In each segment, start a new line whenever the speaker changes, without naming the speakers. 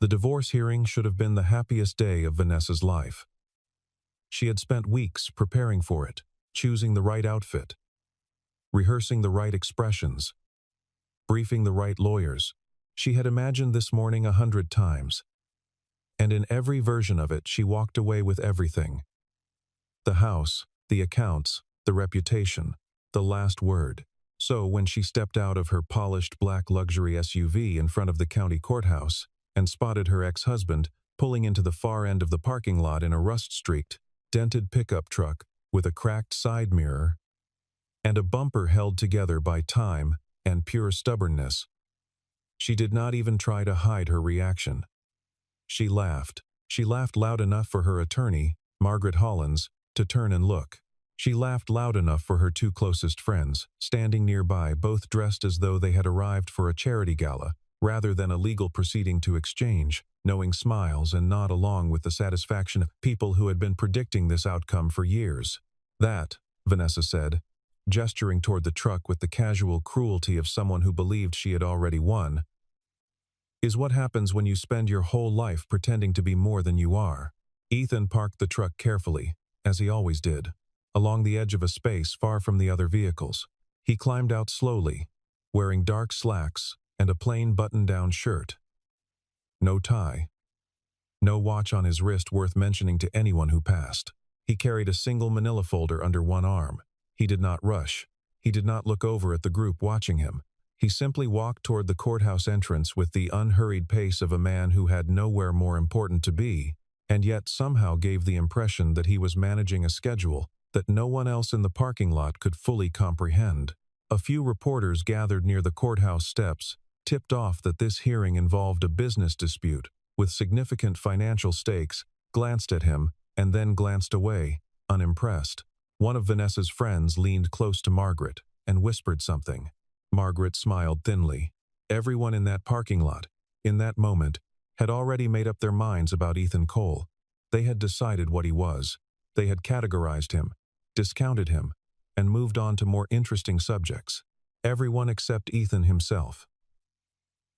The divorce hearing should have been the happiest day of Vanessa's life. She had spent weeks preparing for it, choosing the right outfit, rehearsing the right expressions, briefing the right lawyers. She had imagined this morning 100 times. And in every version of it, she walked away with everything. The house, the accounts, the reputation, the last word. So when she stepped out of her polished black luxury SUV in front of the county courthouse and spotted her ex-husband pulling into the far end of the parking lot in a rust-streaked, dented pickup truck with a cracked side mirror and a bumper held together by time and pure stubbornness, she did not even try to hide her reaction. She laughed. She laughed loud enough for her attorney, Margaret Hollins, to turn and look. She laughed loud enough for her two closest friends, standing nearby, both dressed as though they had arrived for a charity gala, rather than a legal proceeding to exchange, knowing smiles and nod along with the satisfaction of people who had been predicting this outcome for years. That, Vanessa said, gesturing toward the truck with the casual cruelty of someone who believed she had already won, is what happens when you spend your whole life pretending to be more than you are. Ethan parked the truck carefully, as he always did, along the edge of a space far from the other vehicles. He climbed out slowly, wearing dark slacks and a plain button-down shirt. No tie. No watch on his wrist worth mentioning to anyone who passed. He carried a single manila folder under one arm. He did not rush. He did not look over at the group watching him. He simply walked toward the courthouse entrance with the unhurried pace of a man who had nowhere more important to be, and yet somehow gave the impression that he was managing a schedule that no one else in the parking lot could fully comprehend. A few reporters gathered near the courthouse steps tipped off that this hearing involved a business dispute with significant financial stakes, glanced at him, and then glanced away, unimpressed. One of Vanessa's friends leaned close to Margaret and whispered something. Margaret smiled thinly. Everyone in that parking lot, in that moment, had already made up their minds about Ethan Cole. They had decided what he was. They had categorized him, discounted him, and moved on to more interesting subjects. Everyone except Ethan himself.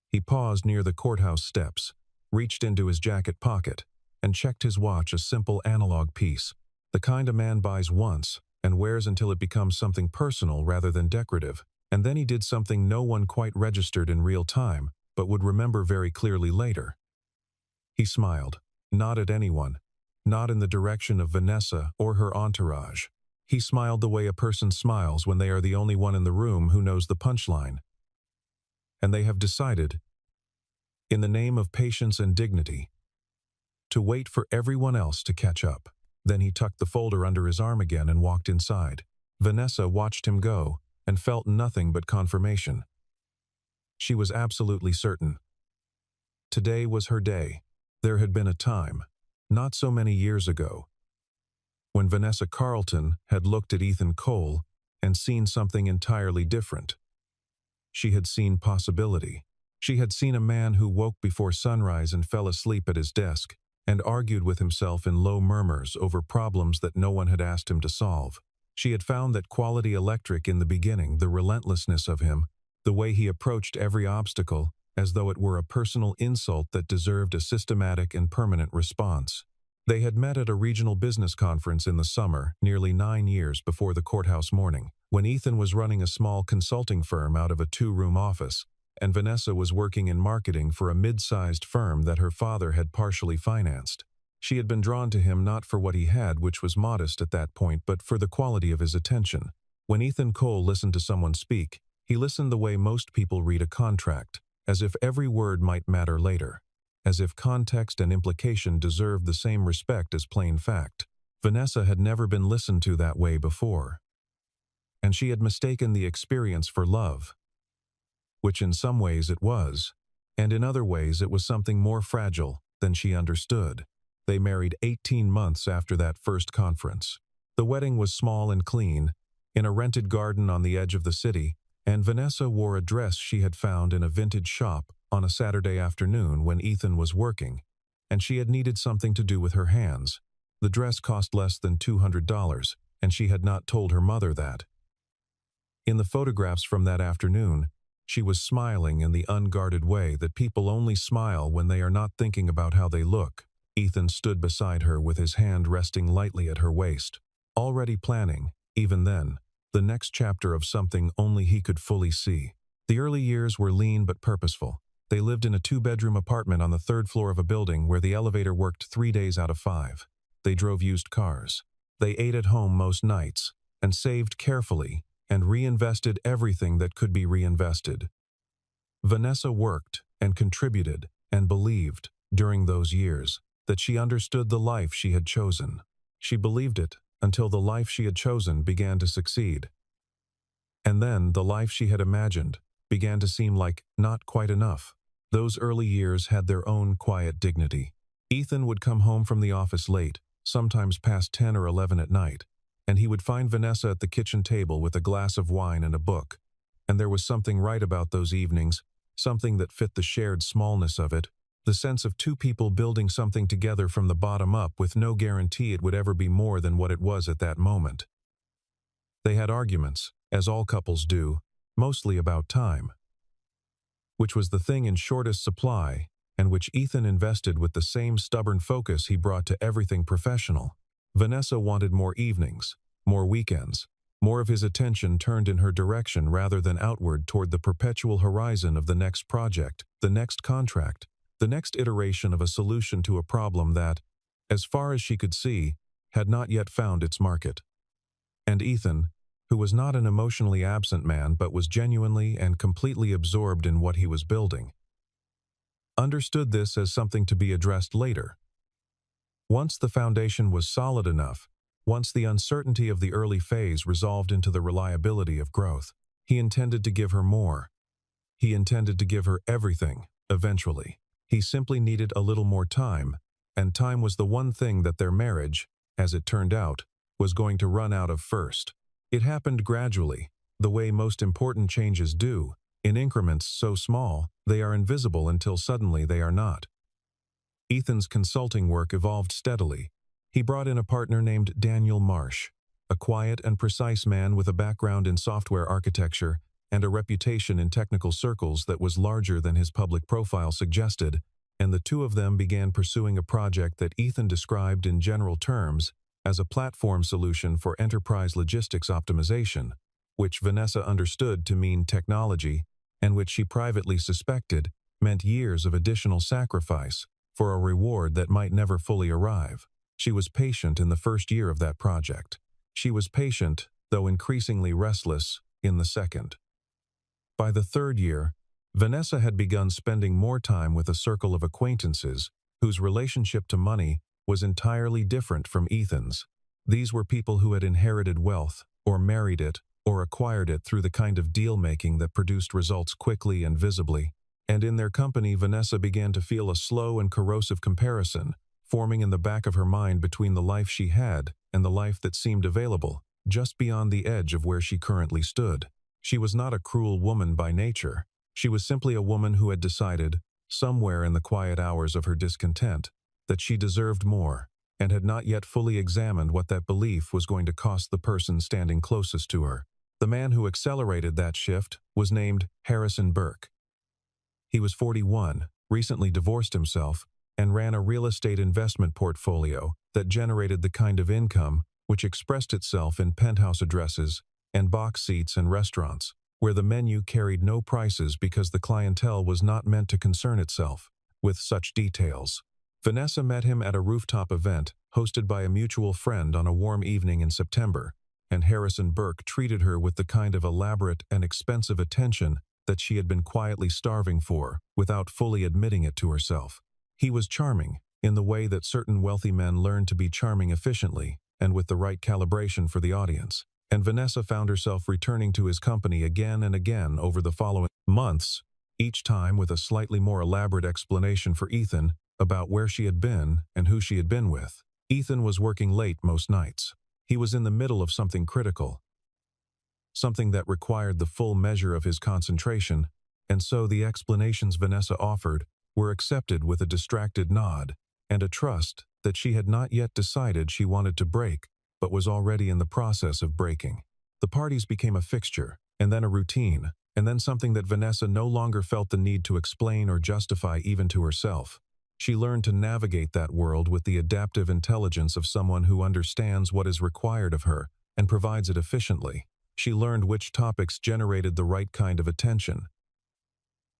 He paused near the courthouse steps, reached into his jacket pocket, and checked his watch, a simple analog piece, the kind a man buys once and wears until it becomes something personal rather than decorative. And then he did something no one quite registered in real time, but would remember very clearly later. He smiled, not at anyone, not in the direction of Vanessa or her entourage. He smiled the way a person smiles when they are the only one in the room who knows the punchline. And they have decided, in the name of patience and dignity, to wait for everyone else to catch up. Then he tucked the folder under his arm again and walked inside. Vanessa watched him go and felt nothing but confirmation. She was absolutely certain. Today was her day. There had been a time, not so many years ago, when Vanessa Carlton had looked at Ethan Cole and seen something entirely different. She had seen possibility. She had seen a man who woke before sunrise and fell asleep at his desk and argued with himself in low murmurs over problems that no one had asked him to solve. She had found that quality electric in the beginning, the relentlessness of him, the way he approached every obstacle as though it were a personal insult that deserved a systematic and permanent response. They had met at a regional business conference in the summer, nearly 9 years before the courthouse morning, when Ethan was running a small consulting firm out of a 2-room office, and Vanessa was working in marketing for a mid-sized firm that her father had partially financed. She had been drawn to him not for what he had, which was modest at that point, but for the quality of his attention. When Ethan Cole listened to someone speak, he listened the way most people read a contract, as if every word might matter later, as if context and implication deserved the same respect as plain fact. Vanessa had never been listened to that way before, and she had mistaken the experience for love, which in some ways it was, and in other ways it was something more fragile than she understood. They married 18 months after that first conference. The wedding was small and clean, in a rented garden on the edge of the city, and Vanessa wore a dress she had found in a vintage shop on a Saturday afternoon when Ethan was working, and she had needed something to do with her hands. The dress cost less than $200, and she had not told her mother that. In the photographs from that afternoon, She was smiling in the unguarded way that people only smile when they are not thinking about how they look. Ethan stood beside her with his hand resting lightly at her waist, already planning, even then, the next chapter of something only he could fully see. The early years were lean but purposeful. They lived in a 2-bedroom apartment on the 3rd floor of a building where the elevator worked 3 days out of 5. They drove used cars. They ate at home most nights, and saved carefully, and reinvested everything that could be reinvested. Vanessa worked and contributed and believed, during those years, that she understood the life she had chosen. She believed it until the life she had chosen began to succeed. And then the life she had imagined began to seem like not quite enough. Those early years had their own quiet dignity. Ethan would come home from the office late, sometimes past 10 or 11 at night, and he would find Vanessa at the kitchen table with a glass of wine and a book. And there was something right about those evenings, something that fit the shared smallness of it, the sense of 2 people building something together from the bottom up with no guarantee it would ever be more than what it was at that moment. They had arguments, as all couples do, mostly about time, which was the thing in shortest supply, and which Ethan invested with the same stubborn focus he brought to everything professional. Vanessa wanted more evenings, more weekends, more of his attention turned in her direction rather than outward toward the perpetual horizon of the next project, the next contract, the next iteration of a solution to a problem that, as far as she could see, had not yet found its market. And Ethan, who was not an emotionally absent man but was genuinely and completely absorbed in what he was building, understood this as something to be addressed later. Once the foundation was solid enough, once the uncertainty of the early phase resolved into the reliability of growth, he intended to give her more. He intended to give her everything, eventually. He simply needed a little more time, and time was the one thing that their marriage, as it turned out, was going to run out of first. It happened gradually, the way most important changes do, in increments so small, they are invisible until suddenly they are not. Ethan's consulting work evolved steadily. He brought in a partner named Daniel Marsh, a quiet and precise man with a background in software architecture and a reputation in technical circles that was larger than his public profile suggested, and the 2 of them began pursuing a project that Ethan described in general terms as a platform solution for enterprise logistics optimization, which Vanessa understood to mean technology, and which she privately suspected meant years of additional sacrifice for a reward that might never fully arrive. She was patient in the first year of that project. She was patient, though increasingly restless, in the second. By the 3rd year, Vanessa had begun spending more time with a circle of acquaintances whose relationship to money was entirely different from Ethan's. These were people who had inherited wealth, or married it, or acquired it through the kind of deal-making that produced results quickly and visibly. And in their company, Vanessa began to feel a slow and corrosive comparison forming in the back of her mind between the life she had and the life that seemed available, just beyond the edge of where she currently stood. She was not a cruel woman by nature. She was simply a woman who had decided, somewhere in the quiet hours of her discontent, that she deserved more, and had not yet fully examined what that belief was going to cost the person standing closest to her. The man who accelerated that shift was named Harrison Burke. He was 41, recently divorced himself, and ran a real estate investment portfolio that generated the kind of income which expressed itself in penthouse addresses and box seats in restaurants, where the menu carried no prices because the clientele was not meant to concern itself with such details. Vanessa met him at a rooftop event hosted by a mutual friend on a warm evening in September, and Harrison Burke treated her with the kind of elaborate and expensive attention that she had been quietly starving for without fully admitting it to herself. He was charming, in the way that certain wealthy men learn to be charming efficiently and with the right calibration for the audience, and Vanessa found herself returning to his company again and again over the following months, each time with a slightly more elaborate explanation for Ethan about where she had been and who she had been with. Ethan was working late most nights. He was in the middle of something critical, something that required the full measure of his concentration, and so the explanations Vanessa offered were accepted with a distracted nod and a trust that she had not yet decided she wanted to break, but was already in the process of breaking. The parties became a fixture, and then a routine, and then something that Vanessa no longer felt the need to explain or justify even to herself. She learned to navigate that world with the adaptive intelligence of someone who understands what is required of her and provides it efficiently. She learned which topics generated the right kind of attention,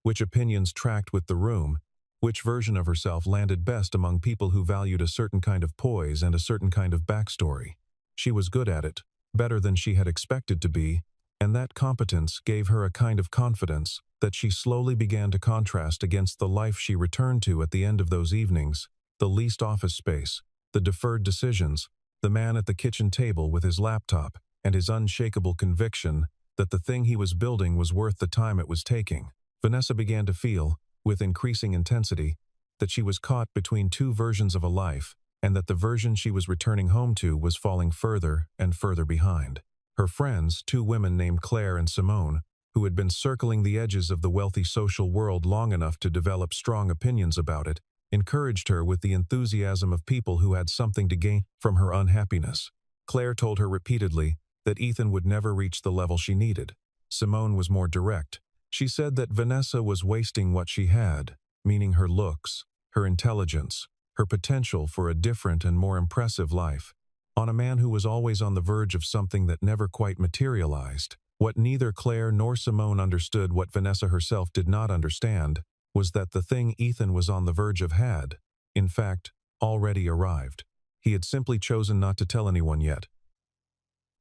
which opinions tracked with the room, which version of herself landed best among people who valued a certain kind of poise and a certain kind of backstory. She was good at it, better than she had expected to be, and that competence gave her a kind of confidence that she slowly began to contrast against the life she returned to at the end of those evenings, the leased office space, the deferred decisions, the man at the kitchen table with his laptop, and his unshakable conviction that the thing he was building was worth the time it was taking. Vanessa began to feel, with increasing intensity, that she was caught between two versions of a life, and that the version she was returning home to was falling further and further behind. Her friends, two women named Claire and Simone, who had been circling the edges of the wealthy social world long enough to develop strong opinions about it, encouraged her with the enthusiasm of people who had something to gain from her unhappiness. Claire told her repeatedly that Ethan would never reach the level she needed. Simone was more direct. She said that Vanessa was wasting what she had, meaning her looks, her intelligence, her potential for a different and more impressive life, on a man who was always on the verge of something that never quite materialized. What neither Claire nor Simone understood, what Vanessa herself did not understand, was that the thing Ethan was on the verge of had, in fact, already arrived. He had simply chosen not to tell anyone yet.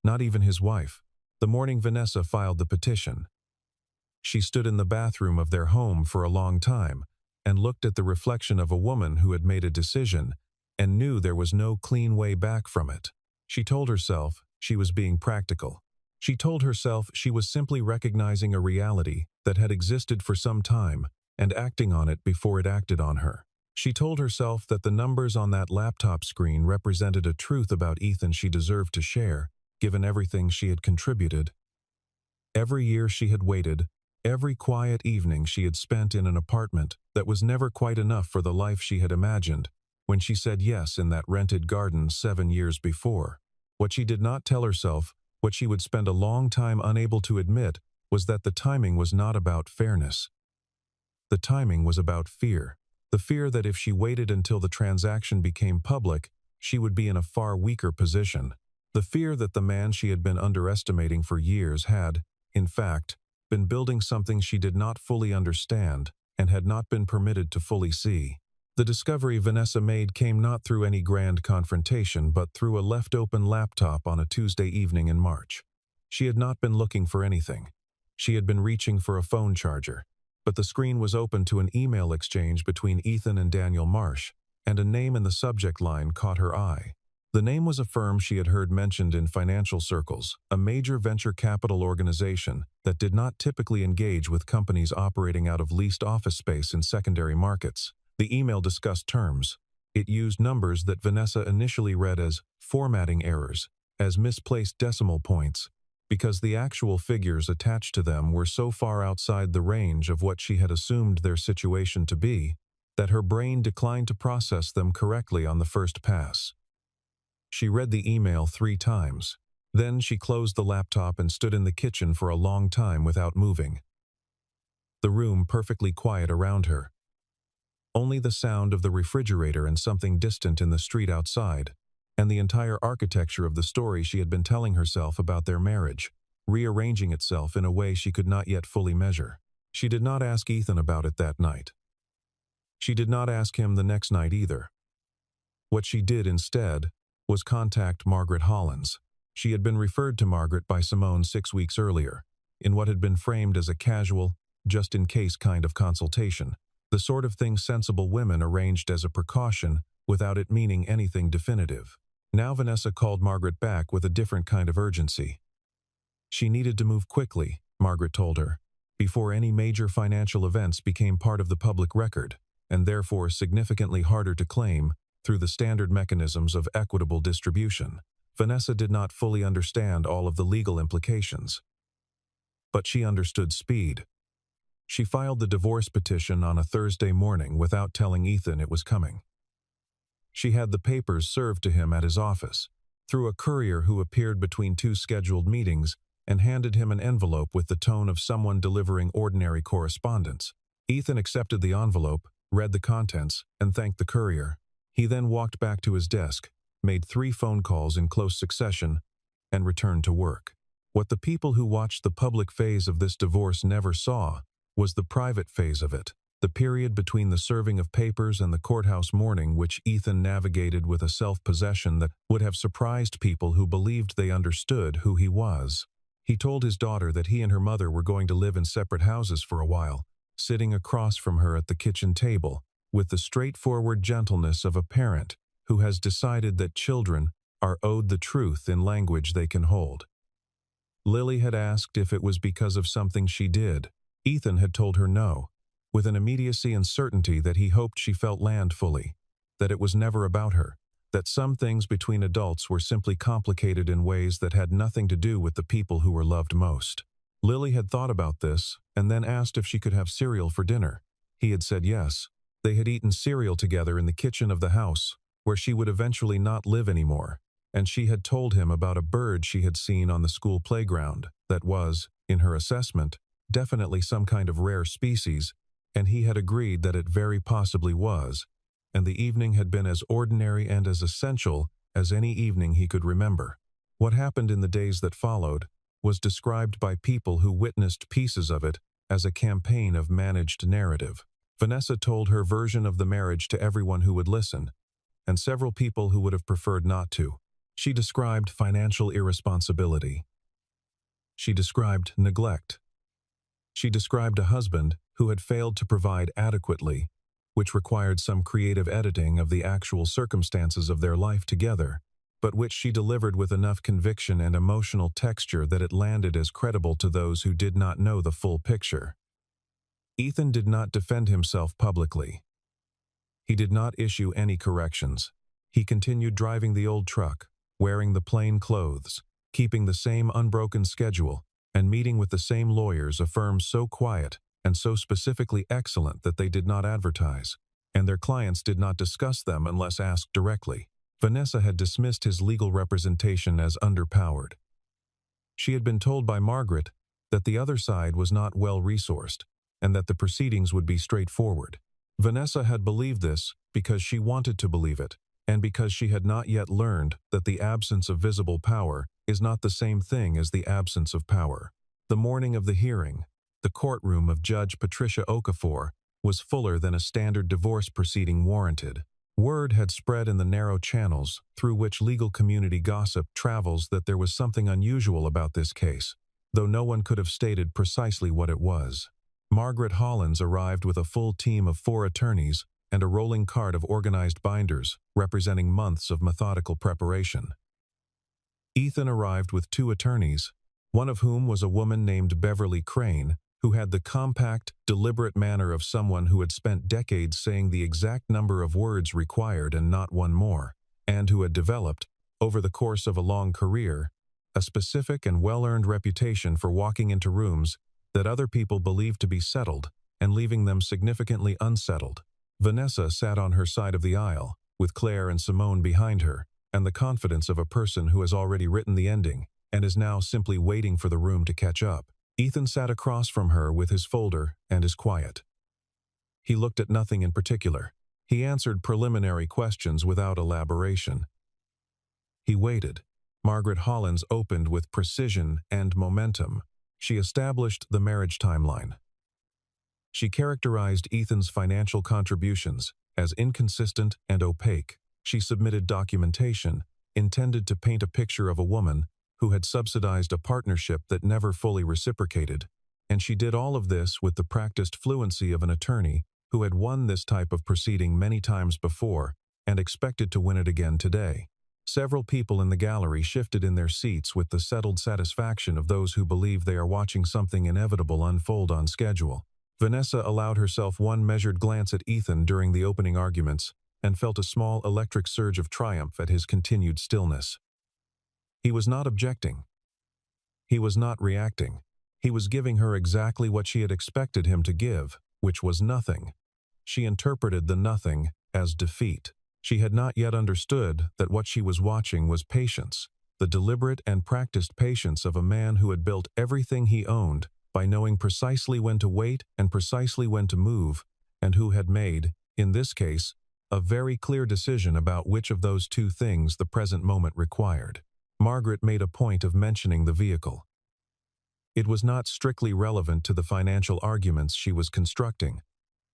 Not even his wife. The morning Vanessa filed the petition, she stood in the bathroom of their home for a long time and looked at the reflection of a woman who had made a decision and knew there was no clean way back from it. She told herself she was being practical. She told herself she was simply recognizing a reality that had existed for some time and acting on it before it acted on her. She told herself that the numbers on that laptop screen represented a truth about Ethan she deserved to share, given everything she had contributed. Every year she had waited, every quiet evening she had spent in an apartment that was never quite enough for the life she had imagined, when she said yes in that rented garden 7 years before. What she did not tell herself, what she would spend a long time unable to admit, was that the timing was not about fairness. The timing was about fear. The fear that if she waited until the transaction became public, she would be in a far weaker position. The fear that the man she had been underestimating for years had, in fact, been building something she did not fully understand and had not been permitted to fully see. The discovery Vanessa made came not through any grand confrontation but through a left-open laptop on a Tuesday evening in March. She had not been looking for anything. She had been reaching for a phone charger, but the screen was open to an email exchange between Ethan and Daniel Marsh, and a name in the subject line caught her eye. The name was a firm she had heard mentioned in financial circles, a major venture capital organization that did not typically engage with companies operating out of leased office space in secondary markets. The email discussed terms. It used numbers that Vanessa initially read as formatting errors, as misplaced decimal points, because the actual figures attached to them were so far outside the range of what she had assumed their situation to be, that her brain declined to process them correctly on the first pass. She read the email 3 times. Then she closed the laptop and stood in the kitchen for a long time without moving. The room perfectly quiet around her. Only the sound of the refrigerator and something distant in the street outside, and the entire architecture of the story she had been telling herself about their marriage, rearranging itself in a way she could not yet fully measure. She did not ask Ethan about it that night. She did not ask him the next night either. What she did instead was contact Margaret Hollins. She had been referred to Margaret by Simone 6 weeks earlier, in what had been framed as a casual, just-in-case kind of consultation, the sort of thing sensible women arranged as a precaution without it meaning anything definitive. Now Vanessa called Margaret back with a different kind of urgency. She needed to move quickly, Margaret told her, before any major financial events became part of the public record, and therefore significantly harder to claim through the standard mechanisms of equitable distribution. Vanessa did not fully understand all of the legal implications, but she understood speed. She filed the divorce petition on a Thursday morning without telling Ethan it was coming. She had the papers served to him at his office, through a courier who appeared between 2 scheduled meetings and handed him an envelope with the tone of someone delivering ordinary correspondence. Ethan accepted the envelope, read the contents, and thanked the courier. He then walked back to his desk, made 3 phone calls in close succession, and returned to work. What the people who watched the public phase of this divorce never saw was the private phase of it, the period between the serving of papers and the courthouse mourning, which Ethan navigated with a self-possession that would have surprised people who believed they understood who he was. He told his daughter that he and her mother were going to live in separate houses for a while, sitting across from her at the kitchen table, with the straightforward gentleness of a parent who has decided that children are owed the truth in language they can hold. Lily had asked if it was because of something she did. Ethan had told her no, with an immediacy and certainty that he hoped she felt land fully, that it was never about her, that some things between adults were simply complicated in ways that had nothing to do with the people who were loved most. Lily had thought about this and then asked if she could have cereal for dinner. He had said yes. They had eaten cereal together in the kitchen of the house, where she would eventually not live anymore, and she had told him about a bird she had seen on the school playground that was, in her assessment, definitely some kind of rare species, and he had agreed that it very possibly was, and the evening had been as ordinary and as essential as any evening he could remember. What happened in the days that followed was described by people who witnessed pieces of it as a campaign of managed narrative. Vanessa told her version of the marriage to everyone who would listen, and several people who would have preferred not to. She described financial irresponsibility. She described neglect. She described a husband who had failed to provide adequately, which required some creative editing of the actual circumstances of their life together, but which she delivered with enough conviction and emotional texture that it landed as credible to those who did not know the full picture. Ethan did not defend himself publicly. He did not issue any corrections. He continued driving the old truck, wearing the plain clothes, keeping the same unbroken schedule, and meeting with the same lawyers, a firm so quiet and so specifically excellent that they did not advertise, and their clients did not discuss them unless asked directly. Vanessa had dismissed his legal representation as underpowered. She had been told by Margaret that the other side was not well resourced, and that the proceedings would be straightforward. Vanessa had believed this because she wanted to believe it, and because she had not yet learned that the absence of visible power is not the same thing as the absence of power. The morning of the hearing, the courtroom of Judge Patricia Okafor was fuller than a standard divorce proceeding warranted. Word had spread in the narrow channels through which legal community gossip travels that there was something unusual about this case, though no one could have stated precisely what it was. Margaret Hollins arrived with a full team of 4 attorneys and a rolling cart of organized binders representing months of methodical preparation. Ethan arrived with 2 attorneys, one of whom was a woman named Beverly Crane, who had the compact, deliberate manner of someone who had spent decades saying the exact number of words required and not one more, and who had developed, over the course of a long career, a specific and well-earned reputation for walking into rooms that other people believed to be settled and leaving them significantly unsettled. Vanessa sat on her side of the aisle, with Claire and Simone behind her, and the confidence of a person who has already written the ending and is now simply waiting for the room to catch up. Ethan sat across from her with his folder and his quiet. He looked at nothing in particular. He answered preliminary questions without elaboration. He waited. Margaret Hollins opened with precision and momentum. She established the marriage timeline. She characterized Ethan's financial contributions as inconsistent and opaque. She submitted documentation intended to paint a picture of a woman who had subsidized a partnership that never fully reciprocated, and she did all of this with the practiced fluency of an attorney who had won this type of proceeding many times before and expected to win it again today. Several people in the gallery shifted in their seats with the settled satisfaction of those who believe they are watching something inevitable unfold on schedule. Vanessa allowed herself one measured glance at Ethan during the opening arguments and felt a small electric surge of triumph at his continued stillness. He was not objecting. He was not reacting. He was giving her exactly what she had expected him to give, which was nothing. She interpreted the nothing as defeat. She had not yet understood that what she was watching was patience, the deliberate and practiced patience of a man who had built everything he owned by knowing precisely when to wait and precisely when to move, and who had made, in this case, a very clear decision about which of those two things the present moment required. Margaret made a point of mentioning the vehicle. It was not strictly relevant to the financial arguments she was constructing,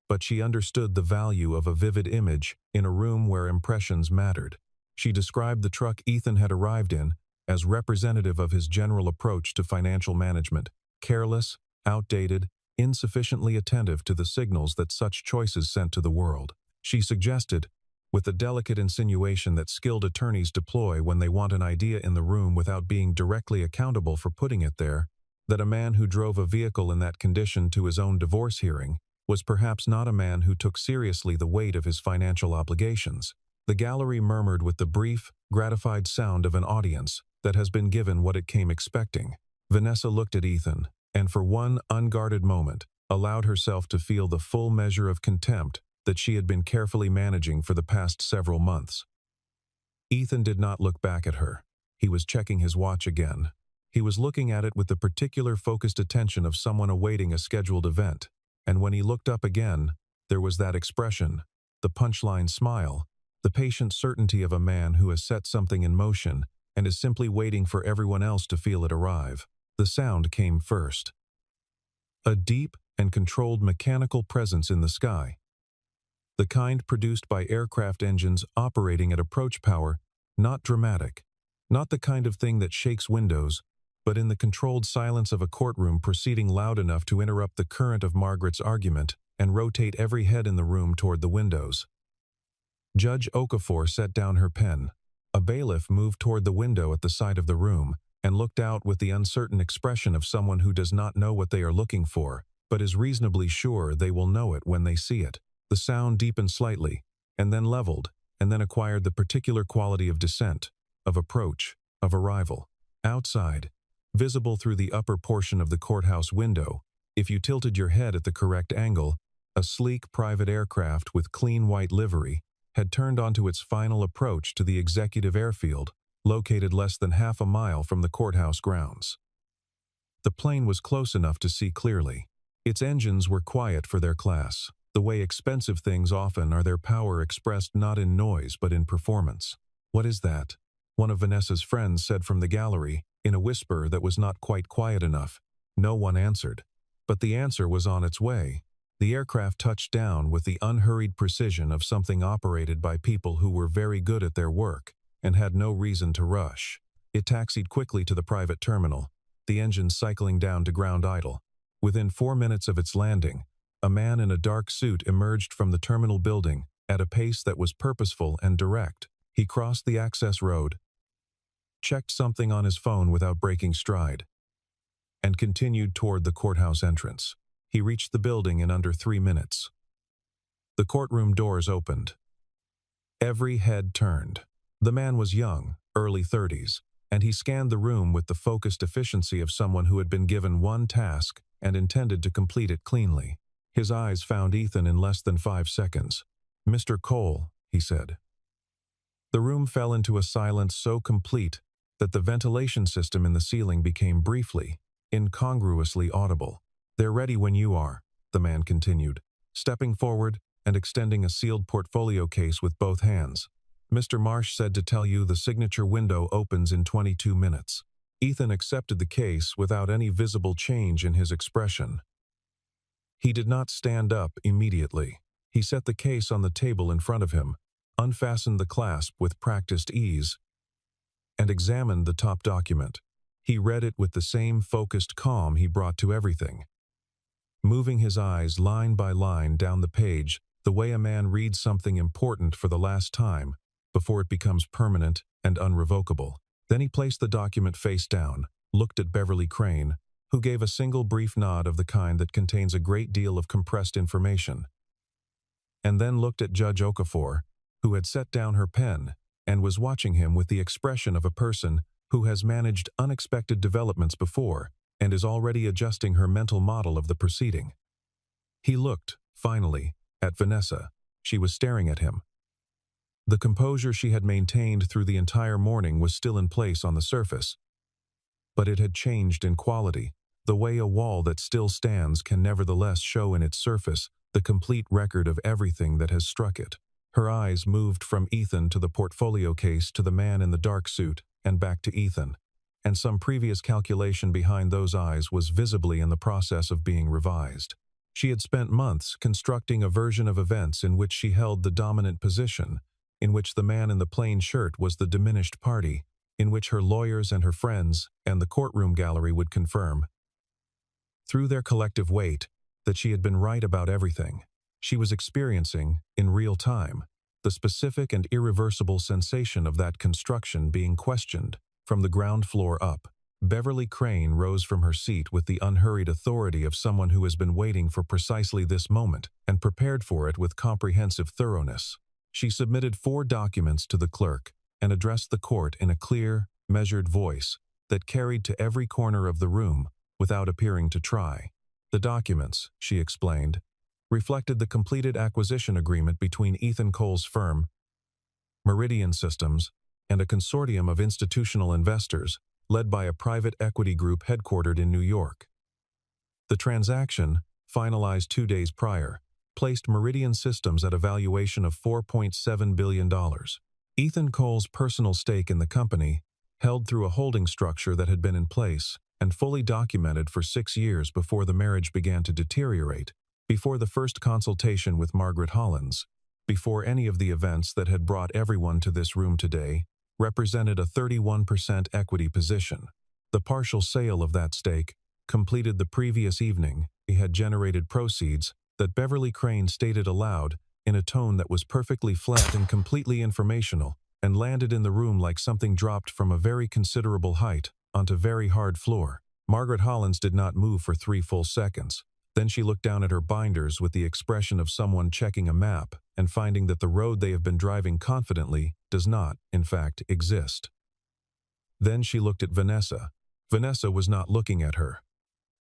but she understood the value of a vivid image in a room where impressions mattered. She described the truck Ethan had arrived in as representative of his general approach to financial management: careless, outdated, insufficiently attentive to the signals that such choices sent to the world. She suggested, with the delicate insinuation that skilled attorneys deploy when they want an idea in the room without being directly accountable for putting it there, that a man who drove a vehicle in that condition to his own divorce hearing was perhaps not a man who took seriously the weight of his financial obligations. The gallery murmured with the brief, gratified sound of an audience that has been given what it came expecting. Vanessa looked at Ethan, and for one unguarded moment, allowed herself to feel the full measure of contempt that she had been carefully managing for the past several months. Ethan did not look back at her. He was checking his watch again. He was looking at it with the particular focused attention of someone awaiting a scheduled event, and when he looked up again, there was that expression, the punchline smile, the patient certainty of a man who has set something in motion and is simply waiting for everyone else to feel it arrive. The sound came first. A deep and controlled mechanical presence in the sky. The kind produced by aircraft engines operating at approach power, not dramatic, not the kind of thing that shakes windows, but in the controlled silence of a courtroom proceeding loud enough to interrupt the current of Margaret's argument and rotate every head in the room toward the windows. Judge Okafor set down her pen. A bailiff moved toward the window at the side of the room and looked out with the uncertain expression of someone who does not know what they are looking for, but is reasonably sure they will know it when they see it. The sound deepened slightly, and then leveled, and then acquired the particular quality of descent, of approach, of arrival. Outside, visible through the upper portion of the courthouse window, if you tilted your head at the correct angle, a sleek private aircraft with clean white livery had turned onto its final approach to the executive airfield, located less than half a mile from the courthouse grounds. The plane was close enough to see clearly. Its engines were quiet for their class, the way expensive things often are, their power expressed not in noise but in performance. "What is that?" one of Vanessa's friends said from the gallery, in a whisper that was not quite quiet enough. No one answered. But the answer was on its way. The aircraft touched down with the unhurried precision of something operated by people who were very good at their work and had no reason to rush. It taxied quickly to the private terminal, the engine cycling down to ground idle. Within 4 minutes of its landing, a man in a dark suit emerged from the terminal building at a pace that was purposeful and direct. He crossed the access road, checked something on his phone without breaking stride, and continued toward the courthouse entrance. He reached the building in under 3 minutes. The courtroom doors opened. Every head turned. The man was young, early 30s, and he scanned the room with the focused efficiency of someone who had been given one task and intended to complete it cleanly. His eyes found Ethan in less than 5 seconds. "Mr. Cole," he said. The room fell into a silence so complete that the ventilation system in the ceiling became briefly, incongruously audible. "They're ready when you are," the man continued, stepping forward and extending a sealed portfolio case with both hands. "Mr. Marsh said to tell you the signature window opens in 22 minutes. Ethan accepted the case without any visible change in his expression. He did not stand up immediately. He set the case on the table in front of him, unfastened the clasp with practiced ease, and examined the top document. He read it with the same focused calm he brought to everything, moving his eyes line by line down the page the way a man reads something important for the last time before it becomes permanent and unrevocable. Then he placed the document face down, looked at Beverly Crane, who gave a single brief nod of the kind that contains a great deal of compressed information, and then looked at Judge Okafor, who had set down her pen and was watching him with the expression of a person who has managed unexpected developments before and is already adjusting her mental model of the proceeding. He looked, finally, at Vanessa. She was staring at him. The composure she had maintained through the entire morning was still in place on the surface, but it had changed in quality, the way a wall that still stands can nevertheless show in its surface the complete record of everything that has struck it. Her eyes moved from Ethan to the portfolio case to the man in the dark suit and back to Ethan, and some previous calculation behind those eyes was visibly in the process of being revised. She had spent months constructing a version of events in which she held the dominant position, in which the man in the plain shirt was the diminished party, in which her lawyers and her friends and the courtroom gallery would confirm, through their collective weight, that she had been right about everything. She was experiencing, in real time, the specific and irreversible sensation of that construction being questioned from the ground floor up. Beverly Crane rose from her seat with the unhurried authority of someone who has been waiting for precisely this moment and prepared for it with comprehensive thoroughness. She submitted 4 documents to the clerk and addressed the court in a clear, measured voice that carried to every corner of the room without appearing to try. The documents, she explained, reflected the completed acquisition agreement between Ethan Cole's firm, Meridian Systems, and a consortium of institutional investors led by a private equity group headquartered in New York. The transaction, finalized 2 days prior, placed Meridian Systems at a valuation of $4.7 billion. Ethan Cole's personal stake in the company, held through a holding structure that had been in place and fully documented for 6 years before the marriage began to deteriorate, before the first consultation with Margaret Hollins, before any of the events that had brought everyone to this room today, represented a 31% equity position. The partial sale of that stake, completed the previous evening, had generated proceeds that Beverly Crane stated aloud in a tone that was perfectly flat and completely informational, and landed in the room like something dropped from a very considerable height onto very hard floor. Margaret Hollins did not move for 3 full seconds. Then she looked down at her binders with the expression of someone checking a map and finding that the road they have been driving confidently does not, in fact, exist. Then she looked at Vanessa. Vanessa was not looking at her.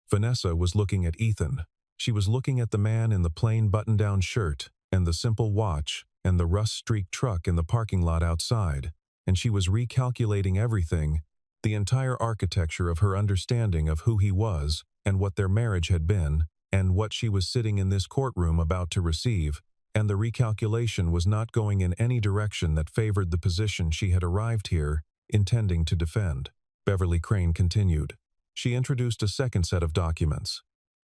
Vanessa was looking at Ethan. She was looking at the man in the plain button-down shirt and the simple watch and the rust-streaked truck in the parking lot outside, and she was recalculating everything, the entire architecture of her understanding of who he was and what their marriage had been, and what she was sitting in this courtroom about to receive, and the recalculation was not going in any direction that favored the position she had arrived here, intending to defend. Beverly Crane continued. She introduced a second set of documents.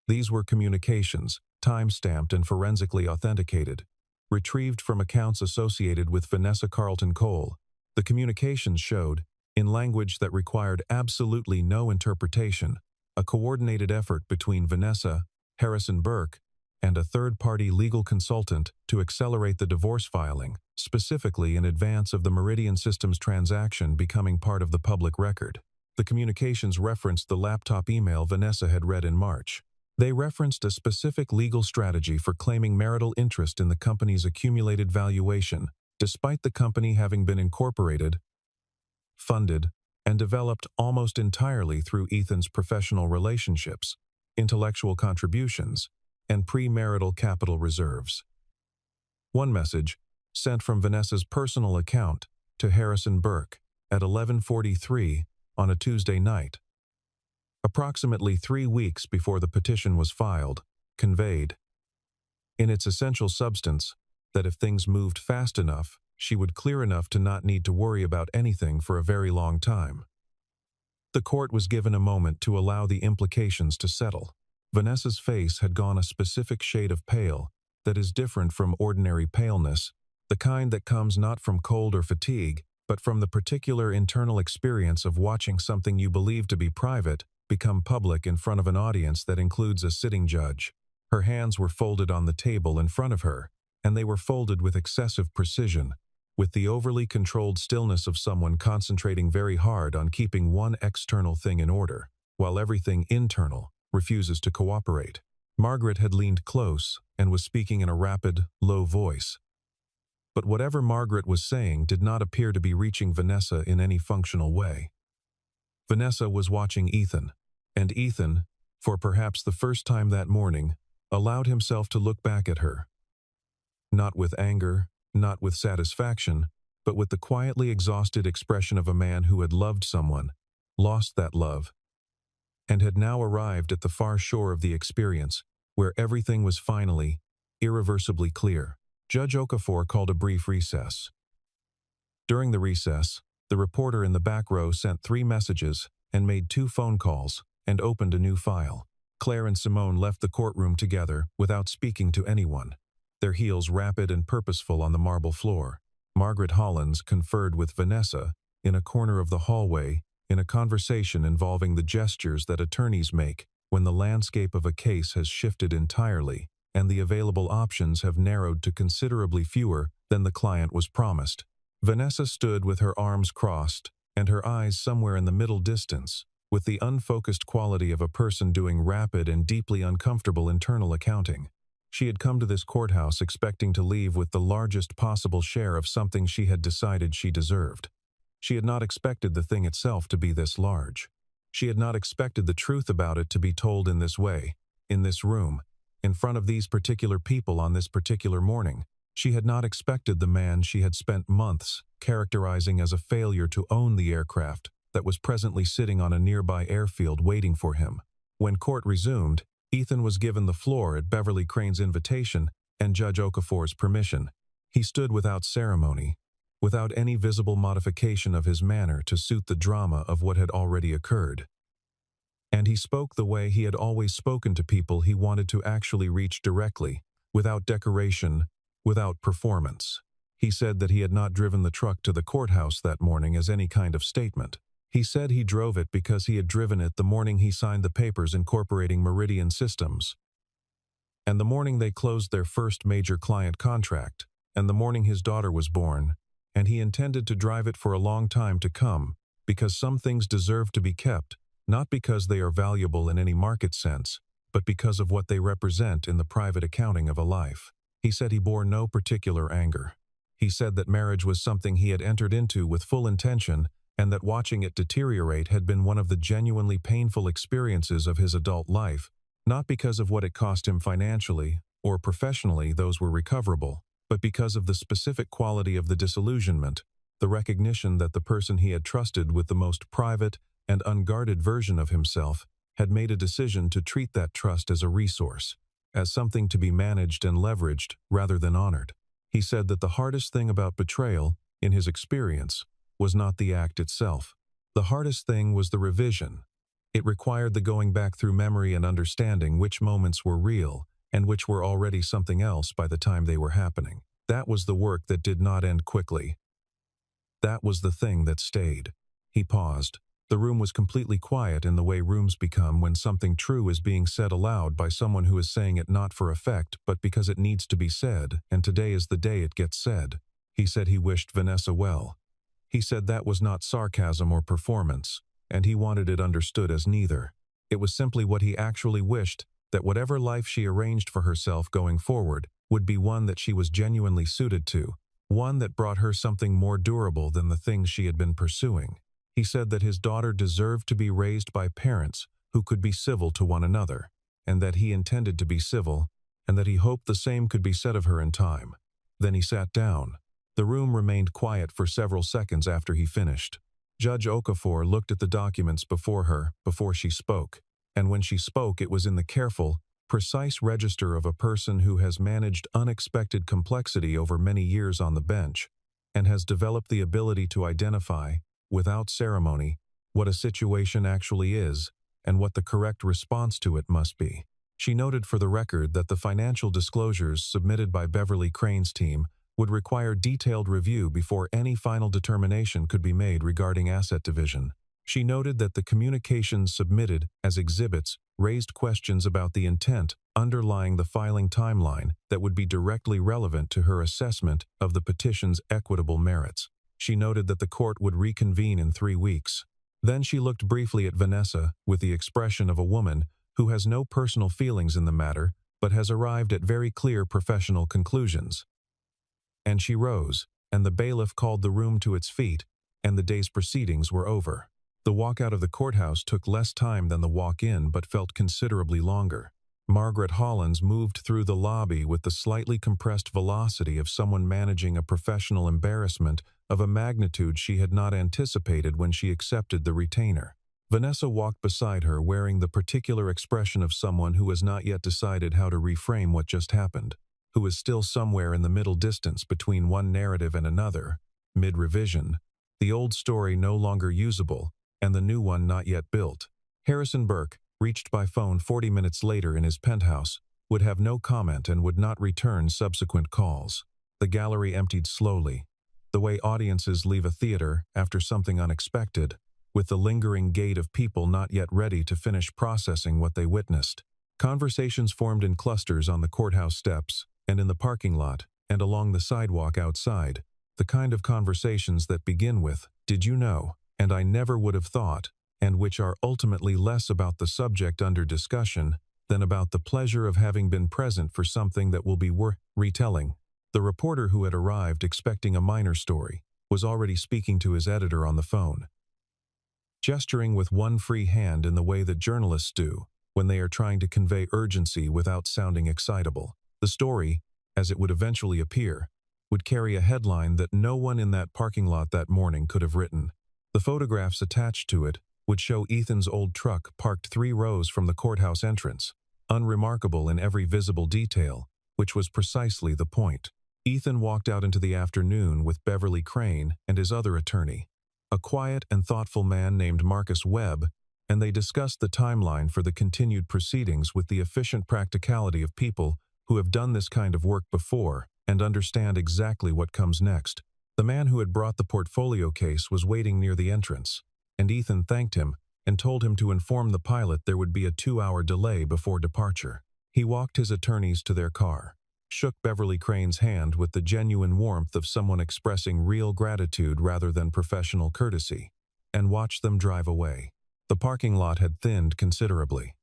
These were communications, time-stamped and forensically authenticated, retrieved from accounts associated with Vanessa Carlton Cole. The communications showed, in language that required absolutely no interpretation, a coordinated effort between Vanessa, Harrison Burke, and a third-party legal consultant to accelerate the divorce filing, specifically in advance of the Meridian Systems transaction becoming part of the public record. The communications referenced the laptop email Vanessa had read in March. They referenced a specific legal strategy for claiming marital interest in the company's accumulated valuation, despite the company having been incorporated, funded, and developed almost entirely through Ethan's professional relationships, intellectual contributions, and premarital capital reserves. One message, sent from Vanessa's personal account to Harrison Burke at 11:43 on a Tuesday night, approximately 3 weeks before the petition was filed, conveyed, in its essential substance, that if things moved fast enough, she would clear enough to not need to worry about anything for a very long time. The court was given a moment to allow the implications to settle. Vanessa's face had gone a specific shade of pale that is different from ordinary paleness, the kind that comes not from cold or fatigue, but from the particular internal experience of watching something you believe to be private become public in front of an audience that includes a sitting judge. Her hands were folded on the table in front of her, and they were folded with excessive precision, with the overly controlled stillness of someone concentrating very hard on keeping one external thing in order, while everything internal refuses to cooperate. Margaret had leaned close and was speaking in a rapid, low voice. But whatever Margaret was saying did not appear to be reaching Vanessa in any functional way. Vanessa was watching Ethan, and Ethan, for perhaps the first time that morning, allowed himself to look back at her. Not with anger, not with satisfaction, but with the quietly exhausted expression of a man who had loved someone, lost that love, and had now arrived at the far shore of the experience, where everything was finally, irreversibly clear. Judge Okafor called a brief recess. During the recess, the reporter in the back row sent 3 messages and made 2 phone calls and opened a new file. Claire and Simone left the courtroom together without speaking to anyone, their heels rapid and purposeful on the marble floor. Margaret Hollins conferred with Vanessa in a corner of the hallway in a conversation involving the gestures that attorneys make when the landscape of a case has shifted entirely and the available options have narrowed to considerably fewer than the client was promised. Vanessa stood with her arms crossed and her eyes somewhere in the middle distance, with the unfocused quality of a person doing rapid and deeply uncomfortable internal accounting. She had come to this courthouse expecting to leave with the largest possible share of something she had decided she deserved. She had not expected the thing itself to be this large. She had not expected the truth about it to be told in this way, in this room, in front of these particular people on this particular morning. She had not expected the man she had spent months characterizing as a failure to own the aircraft that was presently sitting on a nearby airfield waiting for him. When court resumed, Ethan was given the floor at Beverly Crane's invitation and Judge Okafor's permission. He stood without ceremony, without any visible modification of his manner to suit the drama of what had already occurred. And he spoke the way he had always spoken to people he wanted to actually reach directly, without decoration, without performance. He said that he had not driven the truck to the courthouse that morning as any kind of statement. He said he drove it because he had driven it the morning he signed the papers incorporating Meridian Systems, and the morning they closed their first major client contract, and the morning his daughter was born, and he intended to drive it for a long time to come, because some things deserve to be kept, not because they are valuable in any market sense, but because of what they represent in the private accounting of a life. He said he bore no particular anger. He said that marriage was something he had entered into with full intention, and that watching it deteriorate had been one of the genuinely painful experiences of his adult life, not because of what it cost him financially or professionally, those were recoverable, but because of the specific quality of the disillusionment, the recognition that the person he had trusted with the most private and unguarded version of himself had made a decision to treat that trust as a resource, as something to be managed and leveraged rather than honored. He said that the hardest thing about betrayal, in his experience, was not the act itself. The hardest thing was the revision. It required the going back through memory and understanding which moments were real and which were already something else by the time they were happening. That was the work that did not end quickly. That was the thing that stayed. He paused. The room was completely quiet in the way rooms become when something true is being said aloud by someone who is saying it not for effect but because it needs to be said, and today is the day it gets said. He said he wished Vanessa well. He said that was not sarcasm or performance, and he wanted it understood as neither. It was simply what he actually wished, that whatever life she arranged for herself going forward would be one that she was genuinely suited to, one that brought her something more durable than the things she had been pursuing. He said that his daughter deserved to be raised by parents who could be civil to one another, and that he intended to be civil, and that he hoped the same could be said of her in time. Then he sat down. The room remained quiet for several seconds after he finished. Judge Okafor looked at the documents before her before she spoke, and when she spoke it was in the careful, precise register of a person who has managed unexpected complexity over many years on the bench, and has developed the ability to identify, without ceremony, what a situation actually is and what the correct response to it must be. She noted for the record that the financial disclosures submitted by Beverly Crane's team would require detailed review before any final determination could be made regarding asset division. She noted that the communications submitted as exhibits raised questions about the intent underlying the filing timeline that would be directly relevant to her assessment of the petition's equitable merits. She noted that the court would reconvene in 3 weeks. Then she looked briefly at Vanessa with the expression of a woman who has no personal feelings in the matter but has arrived at very clear professional conclusions. And she rose, and the bailiff called the room to its feet, and the day's proceedings were over. The walk out of the courthouse took less time than the walk in but felt considerably longer. Margaret Hollins moved through the lobby with the slightly compressed velocity of someone managing a professional embarrassment of a magnitude she had not anticipated when she accepted the retainer. Vanessa walked beside her wearing the particular expression of someone who has not yet decided how to reframe what just happened, who is still somewhere in the middle distance between one narrative and another, mid-revision, the old story no longer usable, and the new one not yet built. Harrison Burke, reached by phone 40 minutes later in his penthouse, would have no comment and would not return subsequent calls. The gallery emptied slowly, the way audiences leave a theater after something unexpected, with the lingering gait of people not yet ready to finish processing what they witnessed. Conversations formed in clusters on the courthouse steps, and in the parking lot, and along the sidewalk outside, the kind of conversations that begin with, "Did you know?" and "I never would have thought," and which are ultimately less about the subject under discussion than about the pleasure of having been present for something that will be worth retelling. The reporter who had arrived expecting a minor story was already speaking to his editor on the phone, gesturing with one free hand in the way that journalists do when they are trying to convey urgency without sounding excitable. The story, as it would eventually appear, would carry a headline that no one in that parking lot that morning could have written. The photographs attached to it would show Ethan's old truck parked 3 rows from the courthouse entrance, unremarkable in every visible detail, which was precisely the point. Ethan walked out into the afternoon with Beverly Crane and his other attorney, a quiet and thoughtful man named Marcus Webb, and they discussed the timeline for the continued proceedings with the efficient practicality of people who have done this kind of work before and understand exactly what comes next. The man who had brought the portfolio case was waiting near the entrance, and Ethan thanked him and told him to inform the pilot there would be a 2-hour delay before departure. He walked his attorneys to their car, shook Beverly Crane's hand with the genuine warmth of someone expressing real gratitude rather than professional courtesy, and watched them drive away. The parking lot had thinned considerably.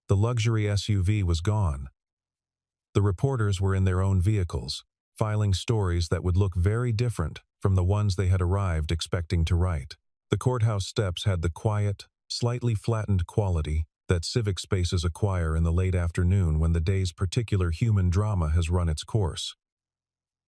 The luxury SUV was gone. The reporters were in their own vehicles, filing stories that would look very different from the ones they had arrived expecting to write. The courthouse steps had the quiet, slightly flattened quality that civic spaces acquire in the late afternoon when the day's particular human drama has run its course.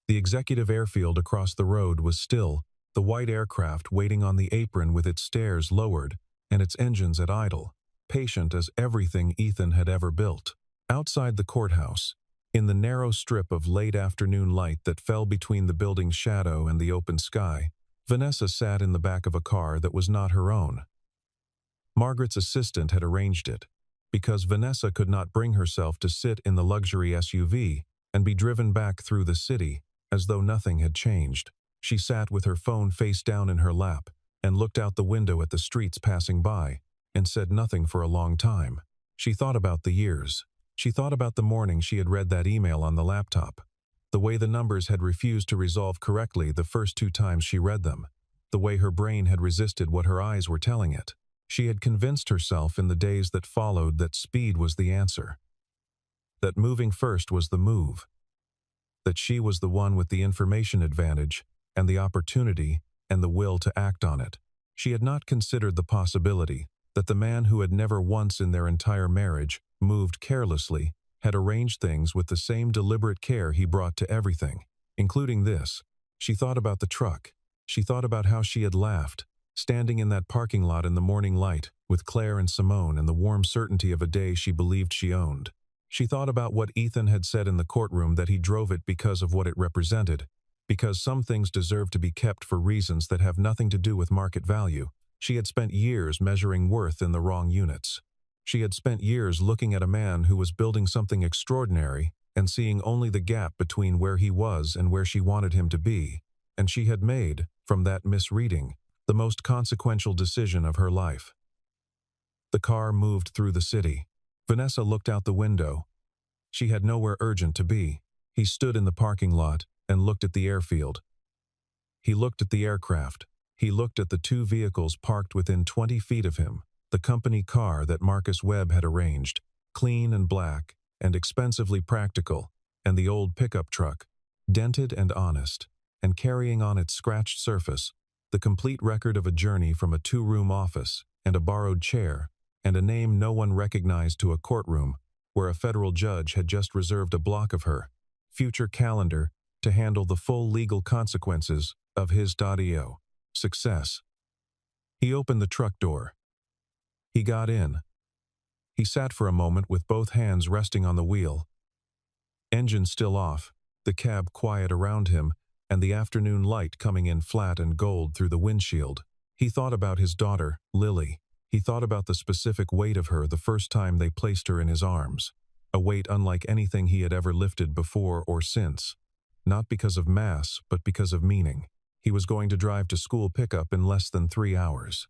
The executive airfield across the road was still, the white aircraft waiting on the apron with its stairs lowered and its engines at idle, patient as everything Ethan had ever built. Outside the courthouse, in the narrow strip of late afternoon light that fell between the building's shadow and the open sky, Vanessa sat in the back of a car that was not her own. Margaret's assistant had arranged it, because Vanessa could not bring herself to sit in the luxury SUV and be driven back through the city as though nothing had changed. She sat with her phone face down in her lap and looked out the window at the streets passing by and said nothing for a long time. She thought about the years. She thought about the morning she had read that email on the laptop, the way the numbers had refused to resolve correctly the first 2 times she read them, the way her brain had resisted what her eyes were telling it. She had convinced herself in the days that followed that speed was the answer, that moving first was the move, that she was the one with the information advantage and the opportunity and the will to act on it. She had not considered the possibility that the man who had never once in their entire marriage moved carelessly had arranged things with the same deliberate care he brought to everything, including this. She thought about the truck. She thought about how she had laughed, standing in that parking lot in the morning light, with Claire and Simone and the warm certainty of a day she believed she owned. She thought about what Ethan had said in the courtroom, that he drove it because of what it represented, because some things deserve to be kept for reasons that have nothing to do with market value. She had spent years measuring worth in the wrong units. She had spent years looking at a man who was building something extraordinary and seeing only the gap between where he was and where she wanted him to be, and she had made, from that misreading, the most consequential decision of her life. The car moved through the city. Vanessa looked out the window. She had nowhere urgent to be. He stood in the parking lot and looked at the airfield. He looked at the aircraft. He looked at the 2 vehicles parked within 20 feet of him, the company car that Marcus Webb had arranged, clean and black and expensively practical, and the old pickup truck, dented and honest, and carrying on its scratched surface the complete record of a journey from a 2-room office and a borrowed chair and a name no one recognized to a courtroom where a federal judge had just reserved a block of her future calendar to handle the full legal consequences of his.io. Success. He opened the truck door. He got in. He sat for a moment with both hands resting on the wheel. Engine still off, the cab quiet around him, and the afternoon light coming in flat and gold through the windshield. He thought about his daughter, Lily. He thought about the specific weight of her the first time they placed her in his arms. A weight unlike anything he had ever lifted before or since. Not because of mass, but because of meaning. He was going to drive to school pickup in less than 3 hours.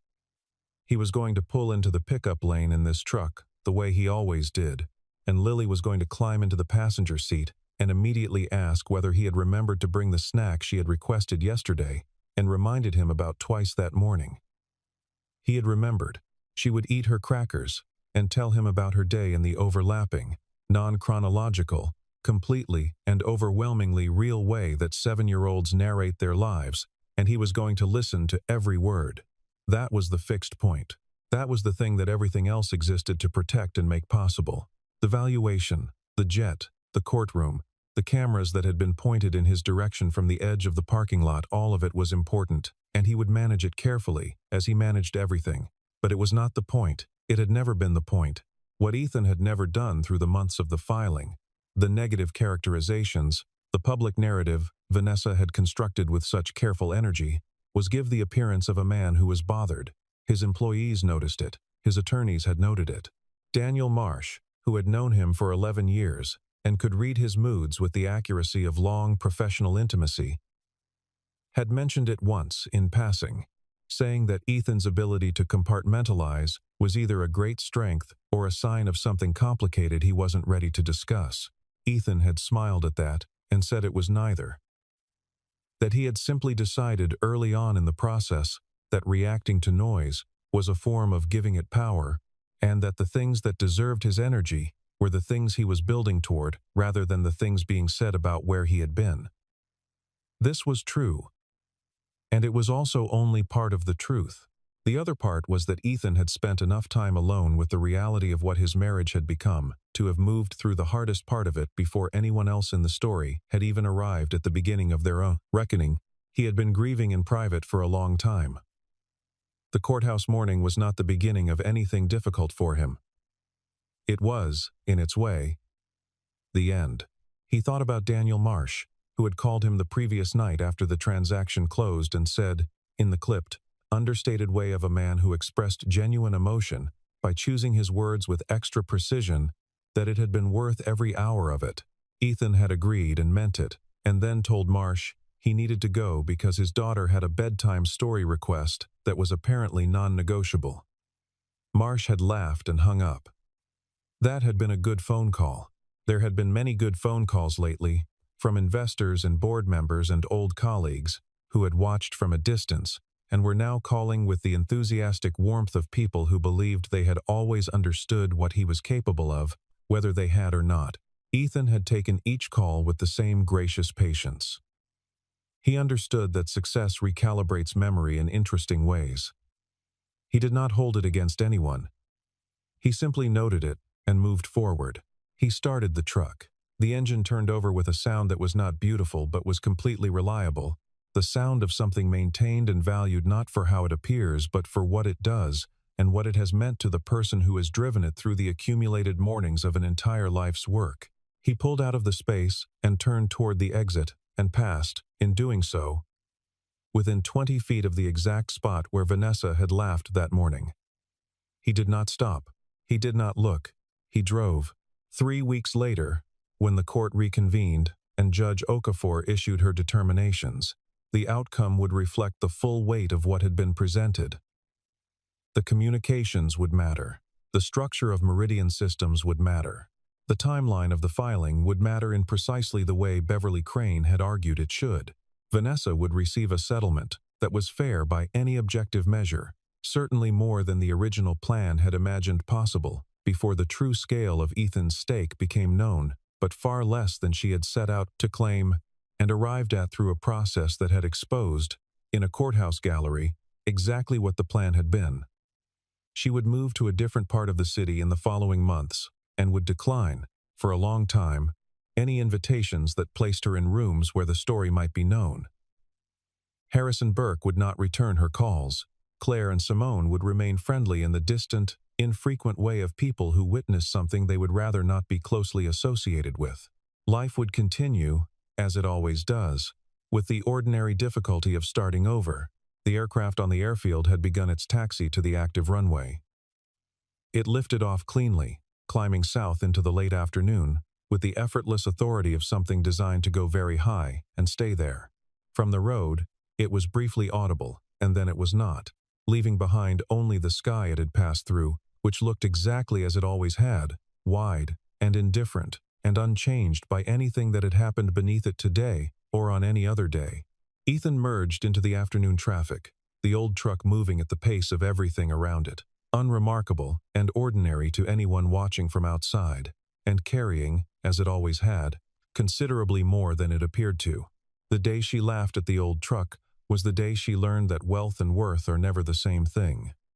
He was going to pull into the pickup lane in this truck, the way he always did, and Lily was going to climb into the passenger seat and immediately ask whether he had remembered to bring the snack she had requested yesterday and reminded him about twice that morning. He had remembered. She would eat her crackers and tell him about her day in the overlapping, non-chronological, completely and overwhelmingly real way that 7-year-olds narrate their lives, and he was going to listen to every word. That was the fixed point. That was the thing that everything else existed to protect and make possible. The valuation, the jet, the courtroom, the cameras that had been pointed in his direction from the edge of the parking lot, all of it was important, and he would manage it carefully, as he managed everything. But it was not the point. It had never been the point. What Ethan had never done through the months of the filing, the negative characterizations, the public narrative Vanessa had constructed with such careful energy, was give the appearance of a man who was bothered. His employees noticed it. His attorneys had noted it. Daniel Marsh, who had known him for 11 years and could read his moods with the accuracy of long professional intimacy, had mentioned it once in passing, saying that Ethan's ability to compartmentalize was either a great strength or a sign of something complicated he wasn't ready to discuss. Ethan had smiled at that and said it was neither. That he had simply decided early on in the process that reacting to noise was a form of giving it power, and that the things that deserved his energy were the things he was building toward rather than the things being said about where he had been. This was true. And it was also only part of the truth. The other part was that Ethan had spent enough time alone with the reality of what his marriage had become to have moved through the hardest part of it before anyone else in the story had even arrived at the beginning of their own reckoning. He had been grieving in private for a long time. The courthouse morning was not the beginning of anything difficult for him. It was, in its way, the end. He thought about Daniel Marsh, who had called him the previous night after the transaction closed and said, in the clipped, understated way of a man who expressed genuine emotion by choosing his words with extra precision, that it had been worth every hour of it. Ethan had agreed and meant it, and then told Marsh he needed to go because his daughter had a bedtime story request that was apparently non-negotiable. Marsh had laughed and hung up. That had been a good phone call. There had been many good phone calls lately, from investors and board members and old colleagues who had watched from a distance and were now calling with the enthusiastic warmth of people who believed they had always understood what he was capable of, whether they had or not. Ethan had taken each call with the same gracious patience. He understood that success recalibrates memory in interesting ways. He did not hold it against anyone. He simply noted it and moved forward. He started the truck. The engine turned over with a sound that was not beautiful but was completely reliable, the sound of something maintained and valued not for how it appears but for what it does and what it has meant to the person who has driven it through the accumulated mornings of an entire life's work. He pulled out of the space and turned toward the exit and passed, in doing so, within 20 feet of the exact spot where Vanessa had laughed that morning. He did not stop. He did not look. He drove. 3 weeks later, when the court reconvened and Judge Okafor issued her determinations, the outcome would reflect the full weight of what had been presented. The communications would matter. The structure of meridian systems would matter. The timeline of the filing would matter in precisely the way Beverly Crane had argued it should. Vanessa would receive a settlement that was fair by any objective measure, certainly more than the original plan had imagined possible before the true scale of Ethan's stake became known, but far less than she had set out to claim and arrived at through a process that had exposed, in a courthouse gallery, exactly what the plan had been. She would move to a different part of the city in the following months and would decline, for a long time, any invitations that placed her in rooms where the story might be known. Harrison Burke would not return her calls. Claire and Simone would remain friendly in the distant, infrequent way of people who witness something they would rather not be closely associated with. Life would continue, as it always does, with the ordinary difficulty of starting over. The aircraft on the airfield had begun its taxi to the active runway. It lifted off cleanly, climbing south into the late afternoon, with the effortless authority of something designed to go very high and stay there. From the road, it was briefly audible, and then it was not, leaving behind only the sky it had passed through, which looked exactly as it always had, wide and indifferent, and unchanged by anything that had happened beneath it today or on any other day. Ethan merged into the afternoon traffic, the old truck moving at the pace of everything around it, unremarkable and ordinary to anyone watching from outside, and carrying, as it always had, considerably more than it appeared to. The day she laughed at the old truck was the day she learned that wealth and worth are never the same thing.